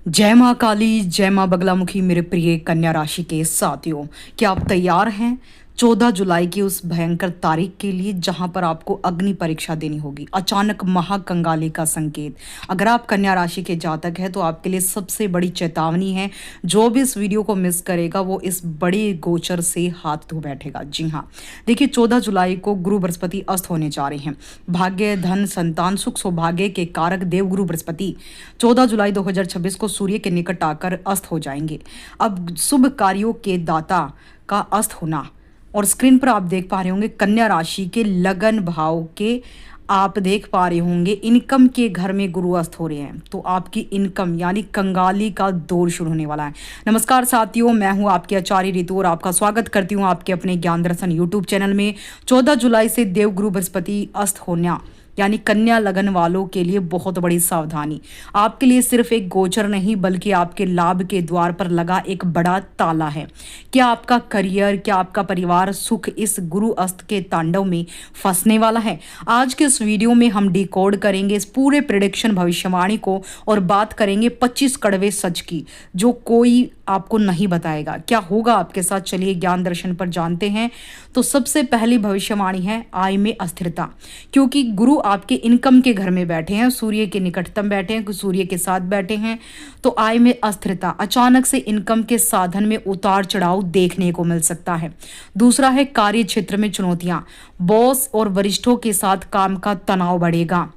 जय माँ काली, जय माँ बगलामुखी। मेरे प्रिय कन्या राशि के साथियों, क्या आप तैयार हैं 14 जुलाई की उस भयंकर तारीख के लिए जहां पर आपको अग्नि परीक्षा देनी होगी? अचानक महाकंगाली का संकेत। अगर आप कन्या राशि के जातक हैं तो आपके लिए सबसे बड़ी चेतावनी है। जो भी इस वीडियो को मिस करेगा वो इस बड़े गोचर से हाथ धो बैठेगा। जी हाँ, देखिए 14 जुलाई को गुरु बृहस्पति अस्त होने जा रहे हैं। भाग्य, धन, संतान, सुख, सौभाग्य के कारक देव गुरु बृहस्पति 14 जुलाई 2026 को सूर्य के निकट आकर अस्त हो जाएंगे। अब शुभ कार्यों के दाता का अस्त होना, और स्क्रीन पर आप देख पा रहे होंगे कन्या राशि के लगन भाव के, आप देख पा रहे होंगे इनकम के घर में गुरु अस्त हो रहे हैं। तो आपकी इनकम यानी कंगाली का दौर शुरू होने वाला है। नमस्कार साथियों, मैं हूं आपकी आचार्य रितु और आपका स्वागत करती हूं आपके अपने ज्ञान दर्शन यूट्यूब चैनल में। 14 जुलाई से देवगुरु बृहस्पति अस्त होना यानी कन्या लगन वालों के लिए बहुत बड़ी सावधानी। आपके लिए सिर्फ एक गोचर नहीं बल्कि आपके लाभ के द्वार पर लगा एक बड़ा ताला है। क्या आपका करियर, क्या आपका परिवार सुख इस गुरु अस्त के तांडव में फंसने वाला है? आज के इस वीडियो में हम डिकोड करेंगे इस पूरे प्रेडिक्शन भविष्यवाणी को और बात करेंगे 25 कड़वे सच की, जो कोई आपको नहीं बताएगा। क्या होगा आपके साथ, चलिए ज्ञान दर्शन पर जानते हैं। तो सबसे पहली भविष्यवाणी है आय में अस्थिरता। क्योंकि गुरु आपके इनकम के घर में बैठे हैं, सूर्य के निकटतम बैठे हैं, सूर्य के साथ बैठे हैं, तो आय में अस्थिरता, अचानक से इनकम के साधन में उतार चढ़ाव देखने को मिल सकता है। दूसरा है कार्य क्षेत्र में चुनौतियां, बॉस और वरिष्ठों के साथ काम का तनाव बढ़ेगा।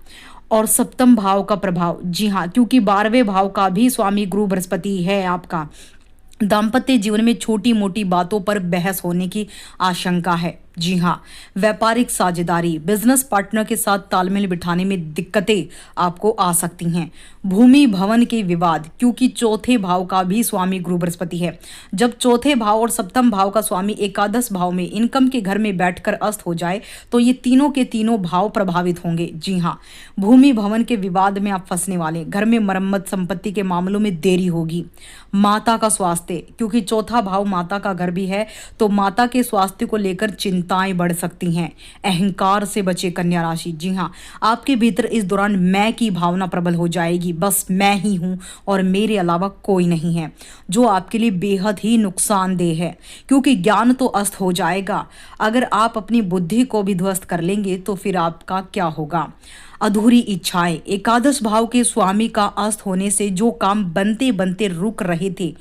और सप्तम भाव का प्रभाव, जी हाँ, क्योंकि 12वें भाव का भी स्वामी गुरु बृहस्पति है आपका। दाम्पत्य जीवन में छोटी मोटी बातों पर बहस होने की आशंका है। जी हाँ, व्यापारिक साझेदारी, बिजनेस पार्टनर के साथ तालमेल बिठाने में दिक्कतें आपको आ सकती हैं। भूमि भवन के विवाद, क्योंकि चौथे भाव का भी स्वामी गुरु बृहस्पति है। जब चौथे भाव और सप्तम भाव का स्वामी एकादश भाव में इनकम के घर में बैठकर अस्त हो जाए तो ये तीनों के तीनों भाव प्रभावित होंगे। जी हाँ, भूमि भवन के विवाद में आप फंसने वाले, घर में मरम्मत, संपत्ति के मामलों में देरी होगी। माता का स्वास्थ्य, क्योंकि चौथा भाव माता का घर भी है, तो माता के स्वास्थ्य को लेकर चिंताएं बढ़ सकती हैं। अहंकार से बचे कन्या राशि। जी हाँ, आपके भीतर इस दौरान मैं की भावना प्रबल हो जाएगी। बस मैं ही हूं और मेरे अलावा कोई नहीं है, जो आपके लिए बेहद ही नुकसानदेह है। क्योंकि ज्ञान तो अस्त हो जाएगा, अगर आप अपनी बुद्धि को भी ध्वस्त कर लेंगे तो फिर आपका क्या होगा? अधूरी इच्छाएं, एकादश भाव के स्वामी का अस्त होने से जो काम बनते बनते रुक रहे थे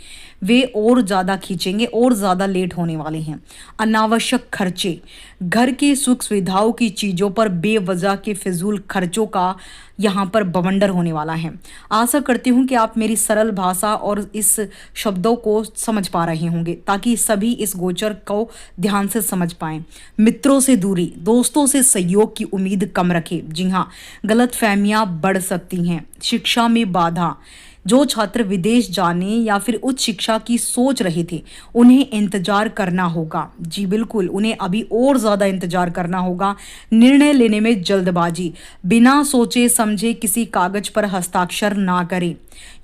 वे और ज्यादा खींचेंगे और ज्यादा लेट होने वाले हैं। अनावश्यक खर्चे, घर की सुख सुविधाओं की चीजों पर बेवजह के फिजूल खर्चों का यहाँ पर बवंडर होने वाला है। आशा करती हूँ कि आप मेरी सरल भाषा और इस शब्दों को समझ पा रहे होंगे ताकि सभी इस गोचर को ध्यान से समझ पाएं। मित्रों से दूरी, दोस्तों से सहयोग की उम्मीद कम रखें। जी हाँ, गलतफहमियां बढ़ सकती हैं। शिक्षा में बाधा, जो छात्र विदेश जाने या फिर उच्च शिक्षा की सोच रहे थे उन्हें इंतजार करना होगा। जी बिल्कुल, उन्हें अभी और ज़्यादा इंतजार करना होगा। निर्णय लेने में जल्दबाजी, बिना सोचे समझे किसी कागज पर हस्ताक्षर ना करें।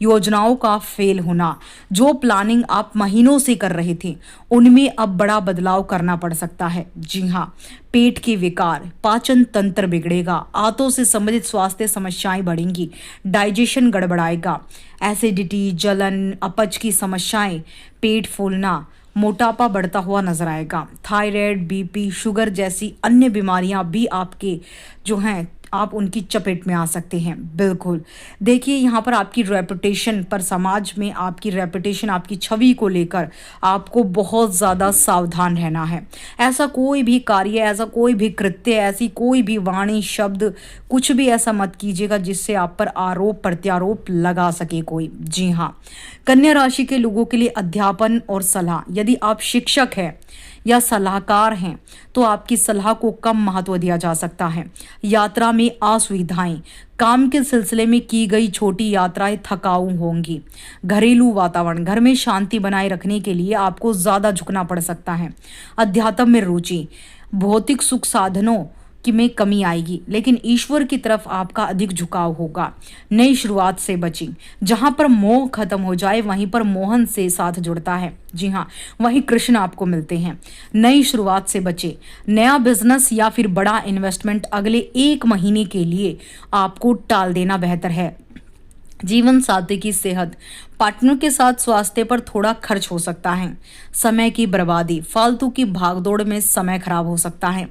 योजनाओं का फेल होना, जो प्लानिंग आप महीनों से कर रहे थे उनमें अब बड़ा बदलाव करना पड़ सकता है। जी हाँ, पेट के विकार, पाचन तंत्र बिगड़ेगा, आंतों से संबंधित स्वास्थ्य समस्याएं बढ़ेंगी, डाइजेशन गड़बड़ाएगा, एसिडिटी, जलन, अपच की समस्याएं, पेट फूलना, मोटापा बढ़ता हुआ नजर आएगा। थायराइड, बीपी, शुगर जैसी अन्य बीमारियां भी आपके जो हैं आप उनकी चपेट में आ सकते हैं। बिल्कुल, देखिए यहाँ पर आपकी रेपुटेशन पर, समाज में आपकी रेपुटेशन, आपकी छवि को लेकर आपको बहुत ज़्यादा सावधान रहना है। ऐसा कोई भी कार्य, ऐसा कोई भी कृत्य, ऐसी कोई भी वाणी, शब्द, कुछ भी ऐसा मत कीजिएगा जिससे आप पर आरोप प्रत्यारोप लगा सके कोई। जी हाँ, कन्या राशि के लोगों के लिए अध्यापन और सलाह, यदि आप शिक्षक हैं या सलाहकार हैं तो आपकी सलाह को कम महत्व दिया जा सकता है। यात्रा में असुविधाएं, काम के सिलसिले में की गई छोटी यात्राएं थकाऊ होंगी। घरेलू वातावरण, घर में शांति बनाए रखने के लिए आपको ज्यादा झुकना पड़ सकता है। अध्यात्म में रुचि, भौतिक सुख साधनों कि में कमी आएगी, लेकिन ईश्वर की तरफ आपका अधिक झुकाव होगा। नई शुरुआत से बचें, जहां पर मोह खत्म हो जाए वहीं पर मोहन से साथ जुड़ता है। जी हाँ, वहीं कृष्ण आपको मिलते हैं। नई शुरुआत से बचें, नया बिजनेस या फिर बड़ा इन्वेस्टमेंट अगले 1 महीने के लिए आपको टाल देना बेहतर है। जीवन साथी की सेहत, पार्टनर के साथ स्वास्थ्य पर थोड़ा खर्च हो सकता है। समय की बर्बादी, फालतू की भागदौड़ में समय खराब हो सकता है।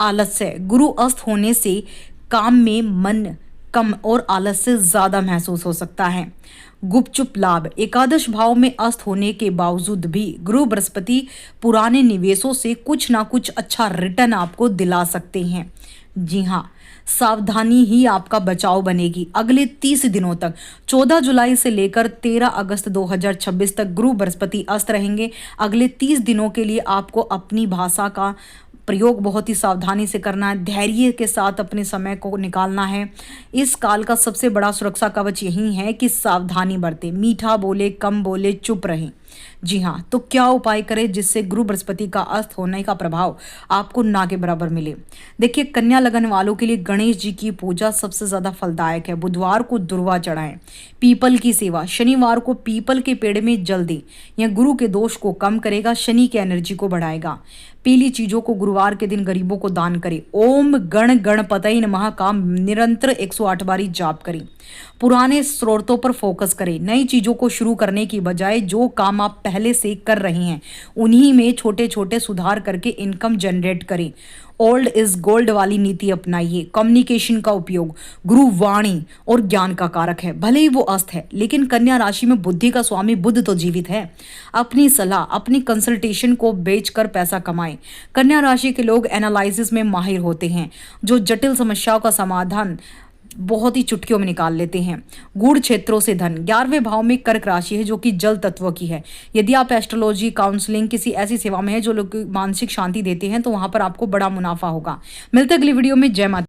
आलस्य, गुरु अस्त होने से काम में मन कम और आलस्य ज्यादा महसूस हो सकता है। गुपचुप लाभ, एकादश भाव में अस्त होने के बावजूद भी गुरु बृहस्पति पुराने निवेशों से कुछ ना कुछ अच्छा रिटर्न आपको दिला सकते हैं। जी हाँ, सावधानी ही आपका बचाव बनेगी। अगले 30 दिनों तक 14 जुलाई से लेकर 13 अगस्त 2026 तक गुरु बृहस्पति अस्त रहेंगे। अगले 30 दिनों के लिए आपको अपनी भाषा का प्रयोग बहुत ही सावधानी से करना है, धैर्य के साथ अपने समय को निकालना है। इस काल का सबसे बड़ा सुरक्षा कवच यही है कि सावधानी बरतें, मीठा बोले, कम बोले, चुप रहें। जी हाँ, तो क्या उपाय करें जिससे गुरु बृहस्पति का अस्त होने का प्रभाव आपको ना के बराबर मिले। देखिए, कन्या लगन वालों के लिए गणेश जी की पूजा सबसे ज्यादा फलदायक है। बुधवार को दुर्वा चढ़ाएं। पीपल की सेवा, शनिवार को पीपल के पेड़ में जल दें। यह गुरु के दोष को कम करेगा, शनि की एनर्जी को बढ़ाएगा। पीली चीजों को गुरुवार के दिन गरीबों को दान करें। ओम गण गणपतये नमः का निरंतर 108 बारी जाप करें। पुराने स्रोतों पर फोकस करें। नई चीजों को शुरू करने की बजाय जो काम आप पहले से कर रहे हैं उन्हीं में छोटे छोटे सुधार करके इनकम जनरेट करें। ओल्ड इज गोल्ड वाली नीति अपनाइए। कम्युनिकेशन का उपयोग, गुरु वाणी और ज्ञान का कारक है। भले ही वो अस्त है, लेकिन कन्या राशि में बुद्धि का स्वामी बुध तो जीवित है। अपनी सलाह, अपनी कंसल्टेशन को बेचकर पैसा कमाएं। कन्या राशि के लोग एनालिसिस में माहिर होते हैं, जो जटिल समस्याओं का समाधान बहुत ही चुटकियों में निकाल लेते हैं। गूढ़ क्षेत्रों से धन, 11वें भाव में कर्क राशि है जो कि जल तत्व की है। यदि आप एस्ट्रोलॉजी, काउंसलिंग, किसी ऐसी सेवा में है जो लोग मानसिक शांति देते हैं तो वहां पर आपको बड़ा मुनाफा होगा। मिलते अगली वीडियो में। जय माता।